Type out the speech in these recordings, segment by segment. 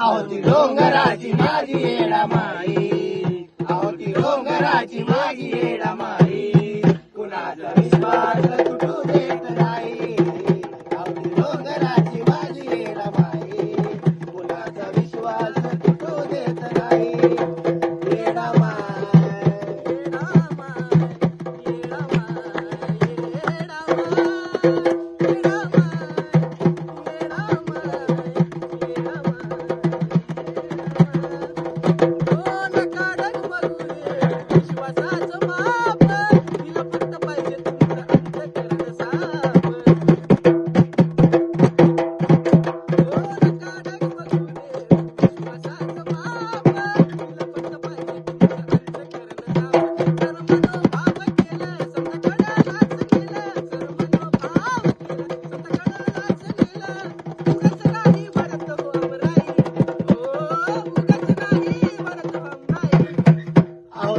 ती डोंगराची माझी येडा माई, ती डोंगराची माझी येडा माई, कुणाचा विश्वास तुटू देत नाही. ती डोंगराची माझी येडा माई, कुणाचा विश्वास तुटू देत नाही. येडा माय, येडा माय, येडा माय, येडा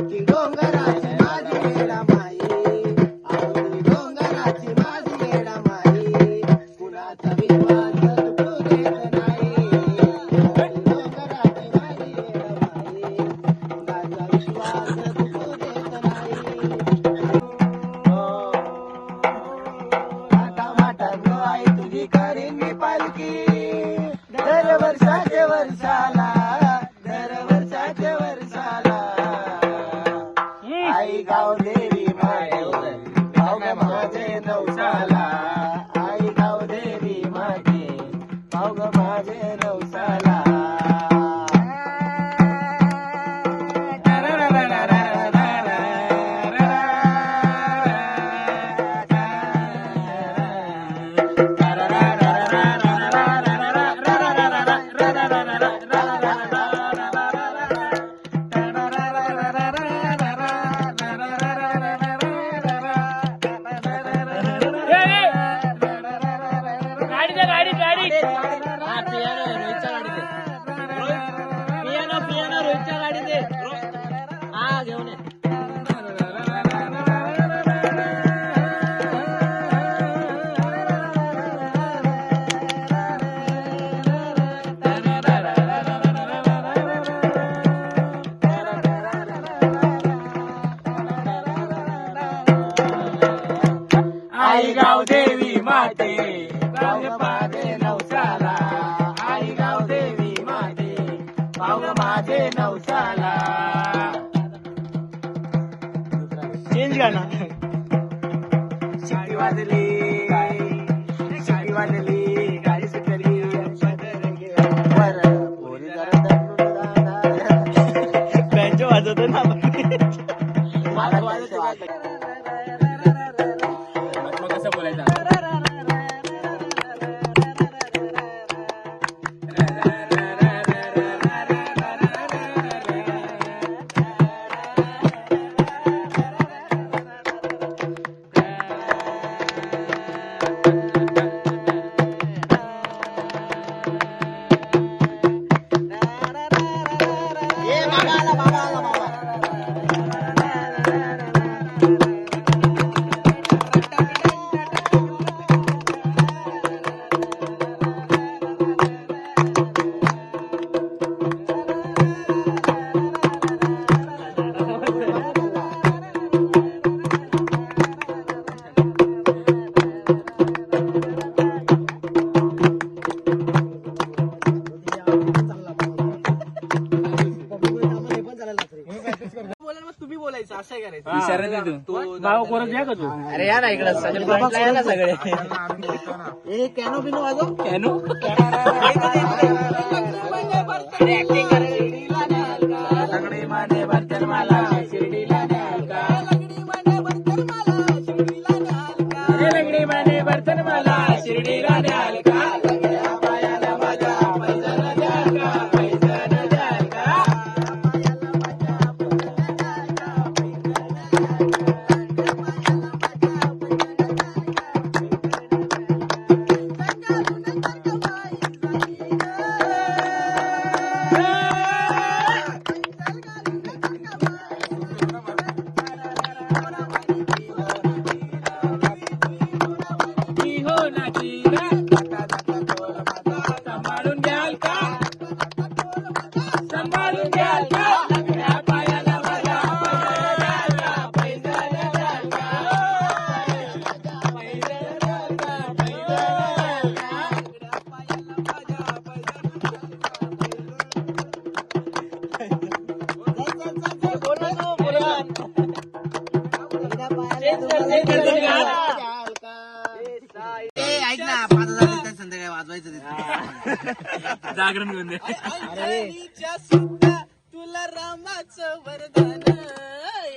ती डोंगराची माझी येडा माई, ती डोंगराची माझी येडा माई, कुणाचा विश्वास तुटू देत नाही. ती डोंगराची माझी येडा माई, कुणाचा विश्वास तुटू देत नाही. माटांनो आई तुझी करीन मी पालखी, दर वर्षाच्या वर्षाला, दर वर्षाच्या वर्षाला. आई गाव देवी माझे, भाऊ ग माझे नवसाला. आई गाव देवी माझे, भाऊ ग माझे नवसाला. आई गाव देवी माते, भाऊ ग माझे नवसाला. आई गाव देवी माते, भाऊ ग माझे नवसाला. चेंज गाणं. शिटी वाजली, शिटी वाजली, गाडी सुटली, वर पोरी जरा बँच वाजवतो ना मला वाजत. कसं बोलायचं असं करायचं. अरे या ना इकडं सगळे कॅनो बिनो वाजव. कॅनो ऍक्टिंग सगळे माने बर्तन मला शिर्डीला न्याल का, लगडी माने बर्तन मला शिर्डीला न्याल का, लगडी माने बर्तन मला शिर्डीला न्याल का. पायाला माझ्या पैजण द्याल का, पैजण द्याल का. जागरण घेऊन दे. अंजनीच्या सुद्धा तुला रामाचं वरदान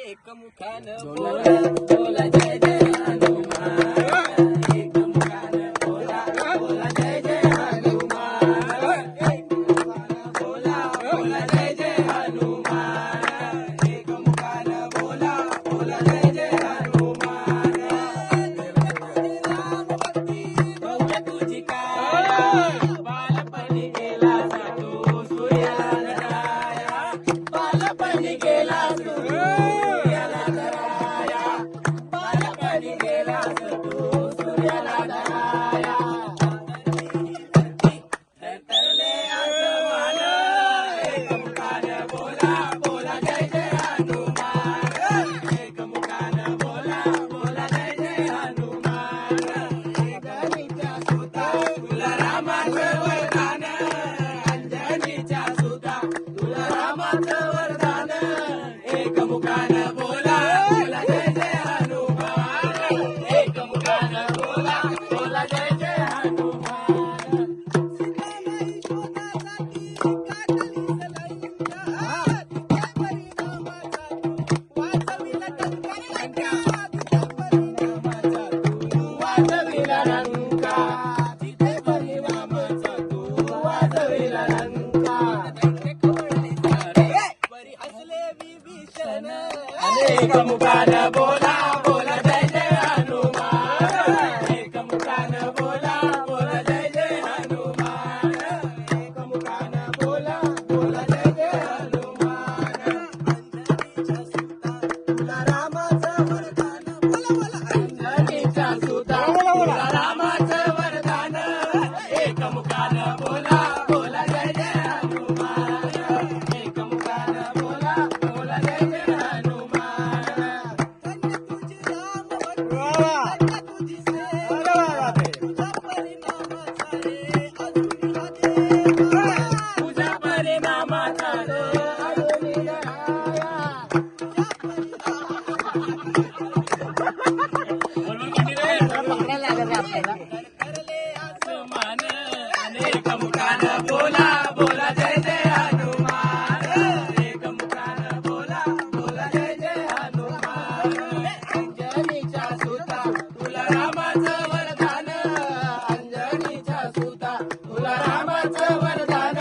एकमुखानं बोला बोला जय जय हनुमान एकमुखानं बोला बोला जय जय हनुमान एकमुखानं बोला बोला जय जय हनुमान एकमुखानं बोला बोला जय जय हनुमान राम भक्ती भव्य तुझी काय बालपणी गेला तू सूर्याला धराया बालपणी गेला तू सूर्याला धराया बालपणी गेला तू सूर्याला धराया तरतरले आसमान एकमुखानं बोला बोला जय जय हनुमान एकमुखानं बोला बोला जय जय हनुमान अंजनीच्या सुता तुला रामाचं वरदान अंजनीच्या सुता तुला रामाचं वरदान एकमुखानं बोला बोला जय जय हनुमान एकमुखानं बोला बोला जय जय हनुमान सीतामाई शोधासाठी काढली सलंगा तिच्या परिणामाचा तू वाचविला टंकार लंका तिच्या परिणामाचा तू वाचविला लंका तिथे परिणामाचा तू वाचविला लंका खवळले सारे बरी हसले विभीषण एकमुखानं बोला बोला जय जय हनुमान एकमुखानं बोला बोला जय जय हनुमान एकमुखानं बोला बोला जय जय हनुमान अंजनीच्या सुता तुला रामाचं वरदान बोला बोला अंजनीच्या सुता तुला रामाचं वरदान एकमुखानं बोला बोला जय जय हनुमान एकमुखानं बोला बोला जय जय हनुमान धन्य तुझी राम भक्ती धन्य तुझी सेवा तुझा परिणामाचा रे अजून तुझा परिणामाचा रे अजून तरतरले आसमान एकमुखानं बोला बोला जय जय हनुमान एकमुखानं बोला बोला जय जय हनुमान अंजनीच्या सुता तुला रामाचं वरदान अंजनीच्या सुता तुला रामाचं वरदान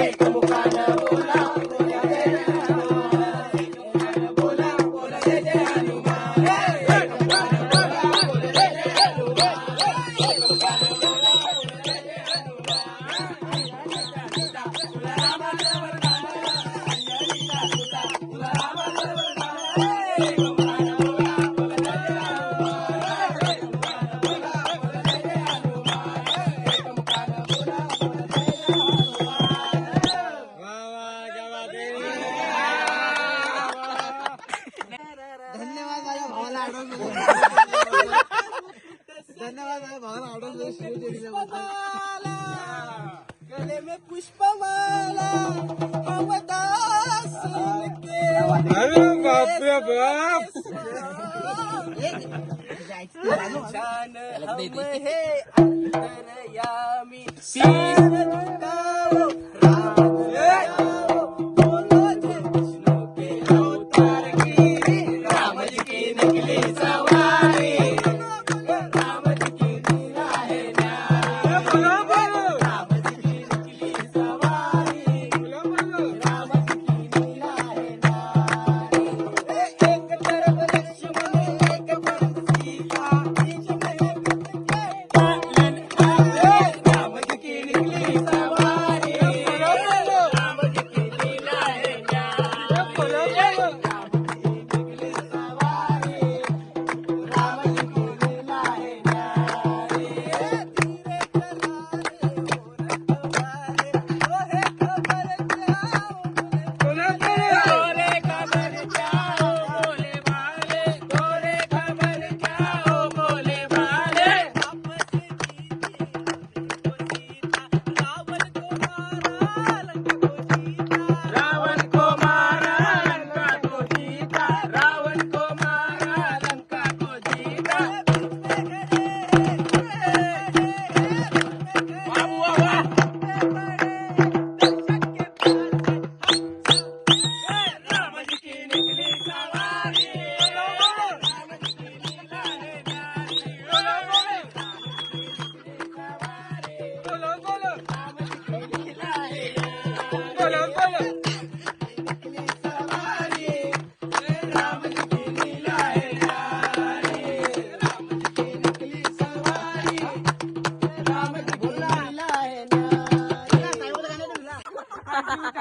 एकमुखानं बोला बोला जय जय हनुमान एकमुखानं बोला बोला जय जय हनुमान एकमुखानं बोला बोला जय जय हनुमान एकमुखानं बोला बोला जय जय हनुमान अंजनीच्या सुता तुला रामाचं वरदान अंजनीच्या सुता तुला रामाचं वरदान एकमुखानं बोला बोला जय जय हनुमान एकमुखानं बोला बोला जय जय हनुमान एकमुखानं बोला बोला जय जय धन्यवाद माझ्या भावाला अडवलं धन्यवाद माझ्या भावाला अडवलं पुष्पमाला गले में पुष्पमाला अवदास के अरे बाप रे बाप जान हम है अंतरयामी शीश झुकाओ राम लगाओ बोलो जय विष्णु के अवतार की राम जी की निकली सवारी राम जी की लीला है न्यारी राम जी की निकली सवारी राम जी की लीला है न्यारी एक तरफ लक्ष्मण एक तरफ सीता बीच में पालन आवे राम जी की निकली सवारी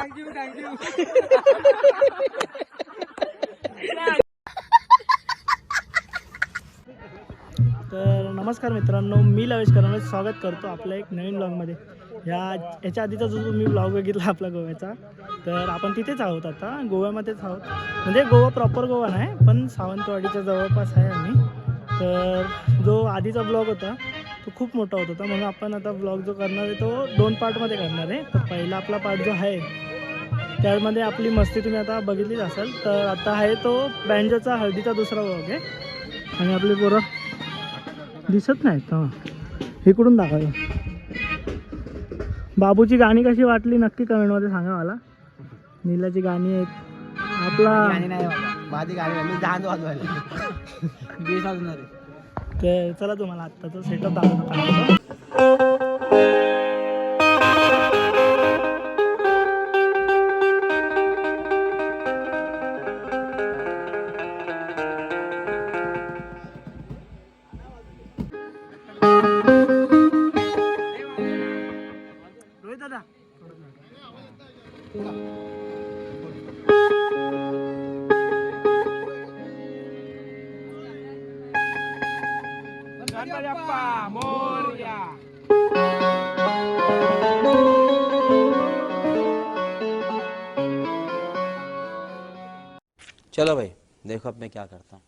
तर नमस्कार मित्रांनो, मी लवेश करण्याचं स्वागत करतो आपल्या एक नवीन ब्लॉगमध्ये. याच्या आधीचा जो तुम्ही ब्लॉग बघितला आपला गोव्याचा, तर आपण तिथेच आहोत आता, गोव्यामध्येच आहोत. म्हणजे गोवा प्रॉपर गोवा नाही, पण सावंतवाडीच्या जवळपास आहे आम्ही. तर जो आधीचा ब्लॉग होता तो खूप मोठा होत होता, म्हणून आपण आता ब्लॉग जो करणार आहे तो 2 पार्टमध्ये करणार आहे. तर पहिला आपला पार्ट जो आहे त्यामध्ये आपली मस्ती तुम्ही आता बघितलीच असेल. तर आता आहे तो बँजोचा हळदीचा दुसरा ब्लॉग आहे. आणि आपली पोरं दिसत नाहीत. हां, इकडून दाखवलं. बाबूची गाणी कशी वाटली नक्की कमेंटमध्ये सांगा मला. नीलाची गाणी आहेत. आपला माझी गाडी मी जहाज वाजवायला बेस वाजवणार आहे. तर चला तुम्हाला आत्ताचं सेटअप दाखवतो. रोहित दादा गणपती बाप्पा मोरया. चलो भाई देखो अब मैं क्या करता हूँ.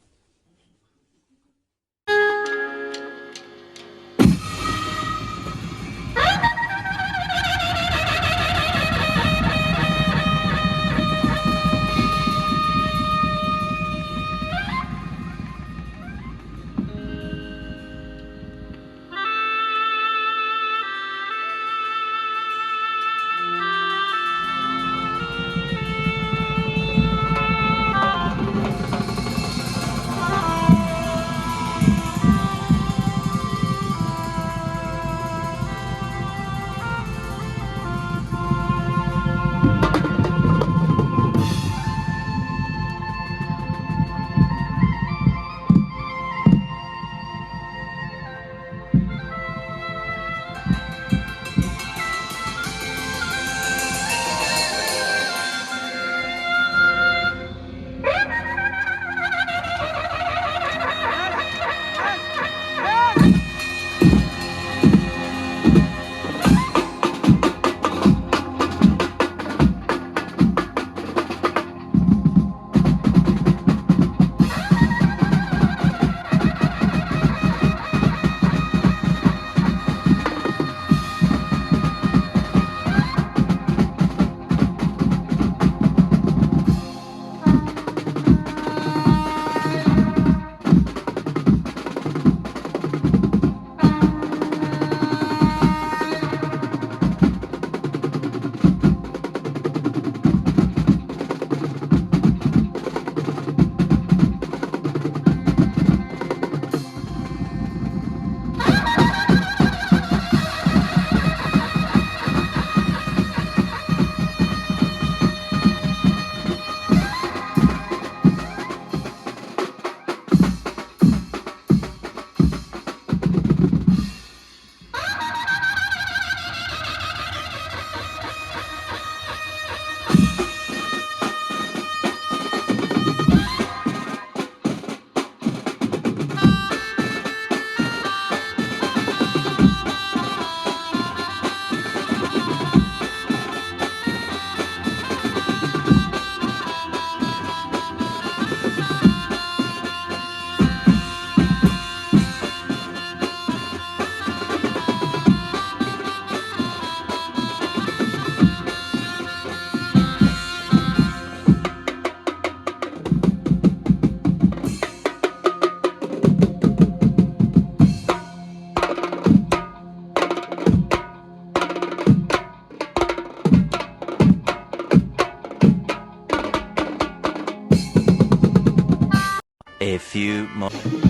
A few moments.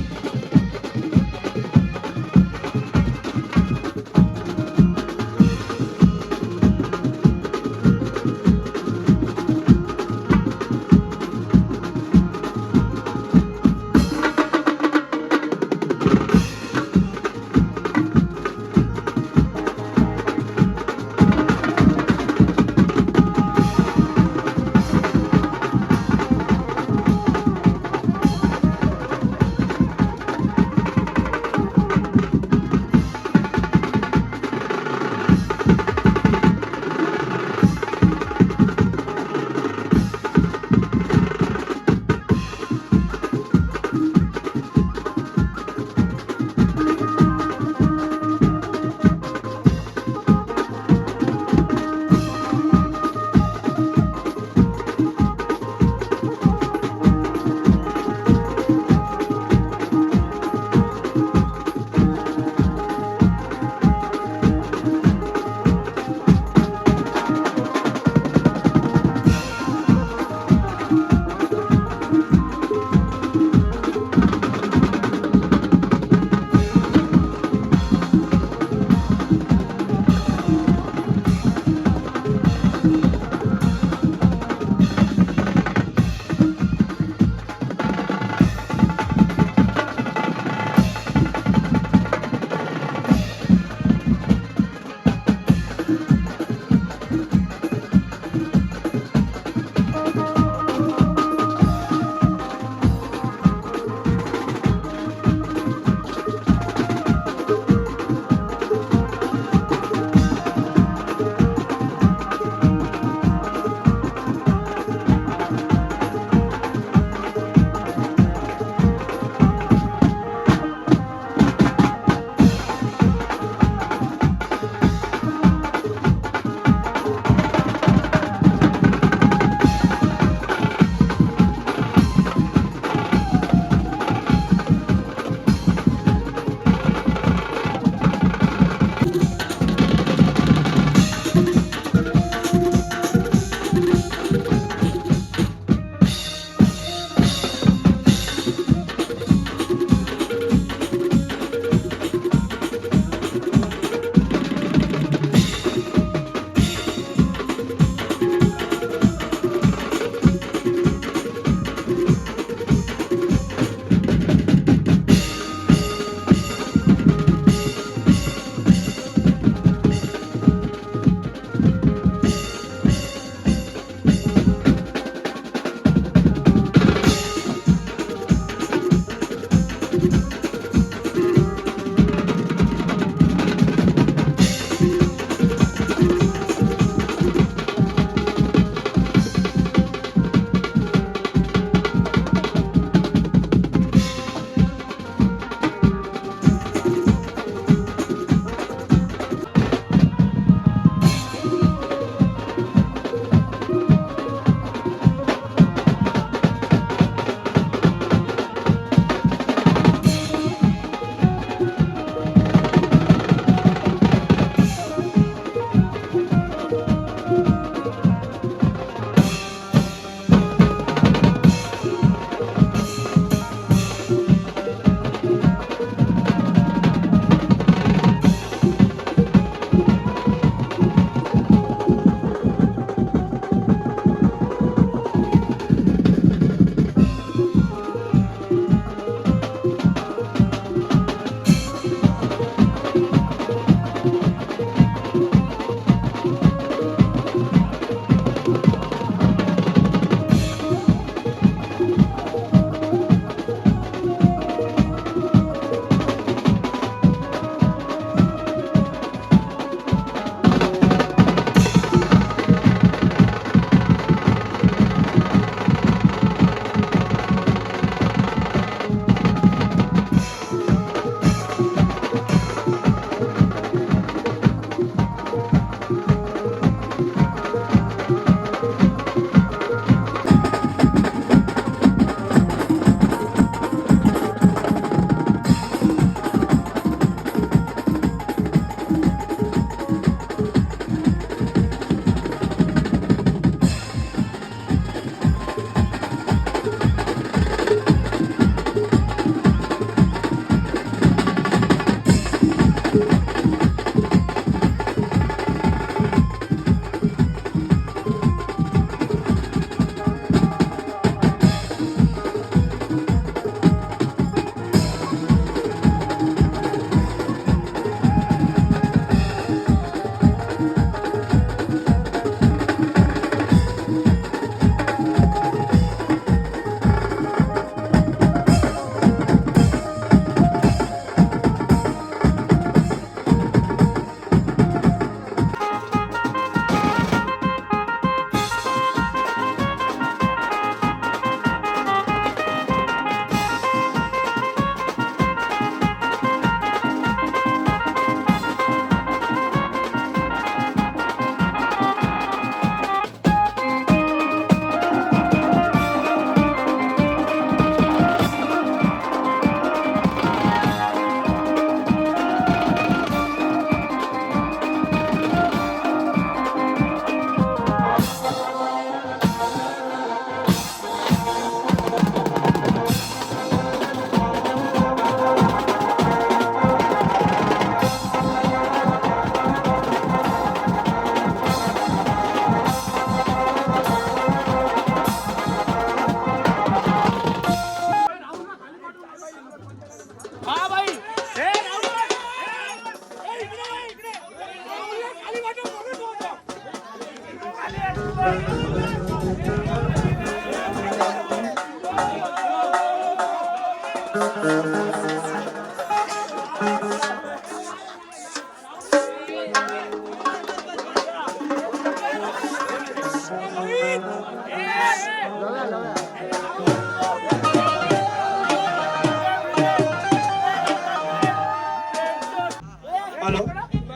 Hello,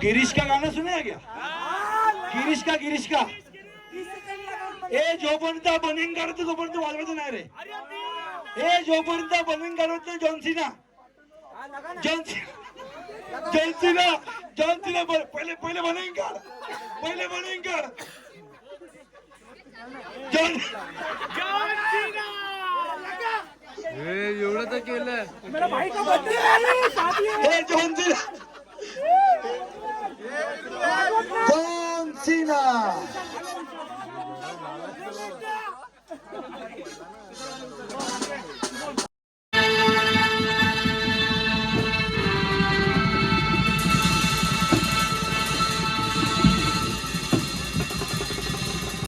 Girish का गाना सुना क्या? गिरीश का ए जोपर्यंत बनिंग काढतो तोपर्यंत वाजवायचं नाही रे. ए जोपर्यंत बनिंग काढत नाही जॉन्सीना पहिले बनिंग काढ. एवढं तर केलं जॉन्सीना